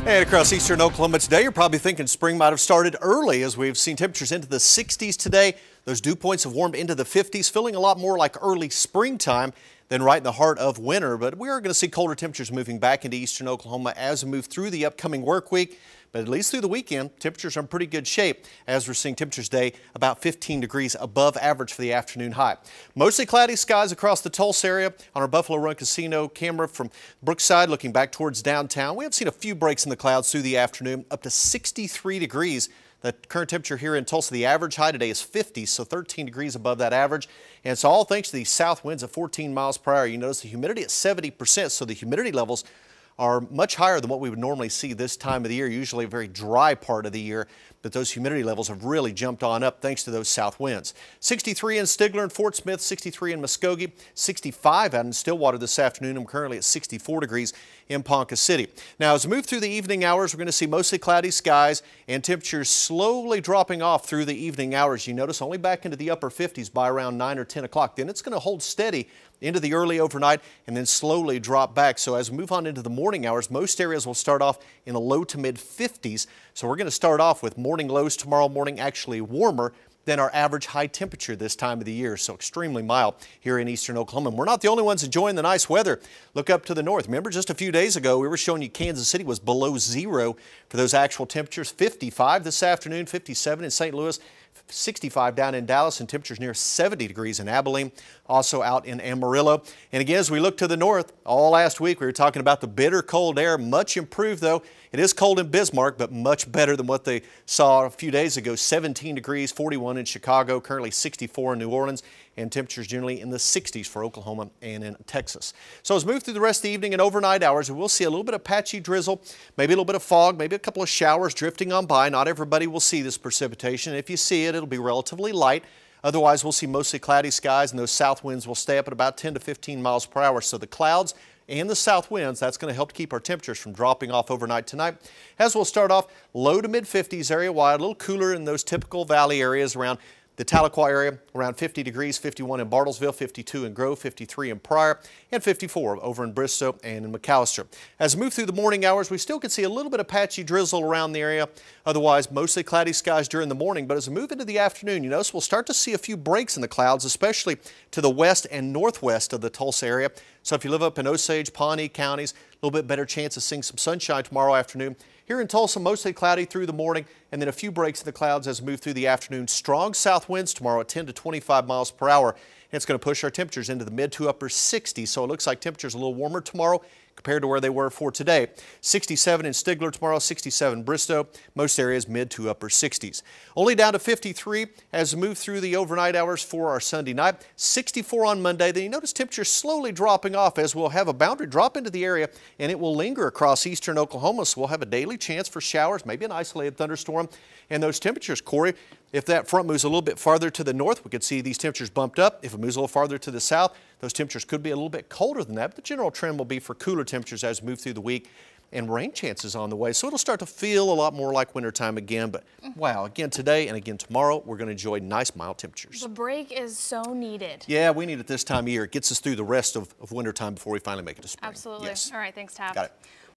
And across eastern Oklahoma today, you're probably thinking spring might have started early as we've seen temperatures into the 60s today. Those dew points have warmed into the 50s, feeling a lot more like early springtime than right in the heart of winter. But we are going to see colder temperatures moving back into eastern Oklahoma as we move through the upcoming work week. But at least through the weekend, temperatures are in pretty good shape as we're seeing temperatures today about 15 degrees above average for the afternoon high. Mostly cloudy skies across the Tulsa area on our Buffalo Run Casino camera from Brookside looking back towards downtown. We have seen a few breaks in the clouds through the afternoon, up to 63 degrees. The current temperature here in Tulsa, the average high today is 50, so 13 degrees above that average. And it's all thanks to these south winds at 14 miles per hour. You notice the humidity at 70%, so the humidity levels are much higher than what we would normally see this time of the year, usually a very dry part of the year, but those humidity levels have really jumped on up thanks to those south winds. 63 in Stigler and Fort Smith, 63 in Muskogee, 65 out in Stillwater this afternoon. I'm currently at 64 degrees in Ponca City. Now, as we move through the evening hours, we're going to see mostly cloudy skies and temperatures slowly dropping off through the evening hours. You notice only back into the upper 50s by around 9 or 10 o'clock. Then it's going to hold steady into the early overnight and then slowly drop back. So as we move on into the morning hours, most areas will start off in the low to mid 50s. So we're going to start off with morning lows tomorrow morning, actually warmer than our average high temperature this time of the year. So extremely mild here in eastern Oklahoma. And we're not the only ones enjoying the nice weather. Look up to the north. Remember just a few days ago, we were showing you Kansas City was below zero for those actual temperatures. 55 this afternoon, 57 in St. Louis. 65 down in Dallas, and temperatures near 70 degrees in Abilene, also out in Amarillo. And again, as we look to the north, all last week we were talking about the bitter cold air, much improved though. It is cold in Bismarck, but much better than what they saw a few days ago. 17 degrees, 41 in Chicago, currently 64 in New Orleans, and temperatures generally in the 60s for Oklahoma and in Texas. So as we move through the rest of the evening and overnight hours, we'll see a little bit of patchy drizzle, maybe a little bit of fog, maybe a couple of showers drifting on by. Not everybody will see this precipitation. If you see it, it'll be relatively light. Otherwise, we'll see mostly cloudy skies, and those south winds will stay up at about 10 to 15 miles per hour. So the clouds and the south winds, that's going to help to keep our temperatures from dropping off overnight tonight. As we'll start off low to mid 50s area wide, a little cooler in those typical valley areas around the Tahlequah area, around 50 degrees, 51 in Bartlesville, 52 in Grove, 53 in Pryor, and 54 over in Bristow and in McAllister. As we move through the morning hours, we still can see a little bit of patchy drizzle around the area. Otherwise, mostly cloudy skies during the morning. But as we move into the afternoon, you notice we'll start to see a few breaks in the clouds, especially to the west and northwest of the Tulsa area. So if you live up in Osage, Pawnee counties, a little bit better chance of seeing some sunshine tomorrow afternoon. Here in Tulsa, mostly cloudy through the morning, and then a few breaks in the clouds as we move through the afternoon. Strong south winds tomorrow at 10 to 25 miles per hour. And it's going to push our temperatures into the mid to upper 60s. So it looks like temperatures a little warmer tomorrow compared to where they were for today. 67 in Stigler tomorrow, 67 in Bristow, most areas mid to upper 60s. Only down to 53 as we move through the overnight hours for our Sunday night. 64 on Monday. Then you notice temperatures slowly dropping off as we'll have a boundary drop into the area, and it will linger across eastern Oklahoma. So we'll have a daily chance for showers, maybe an isolated thunderstorm. And those temperatures, Corey, if that front moves a little bit farther to the north, we could see these temperatures bumped up. If it moves a little farther to the south, those temperatures could be a little bit colder than that. But the general trend will be for cooler temperatures as we move through the week, and rain chances on the way. So it'll start to feel a lot more like wintertime again. But wow, again today and again tomorrow, we're going to enjoy nice mild temperatures. The break is so needed. Yeah, we need it this time of year. It gets us through the rest of wintertime before we finally make it to spring. Absolutely. Yes. All right, thanks, Tab. Got it.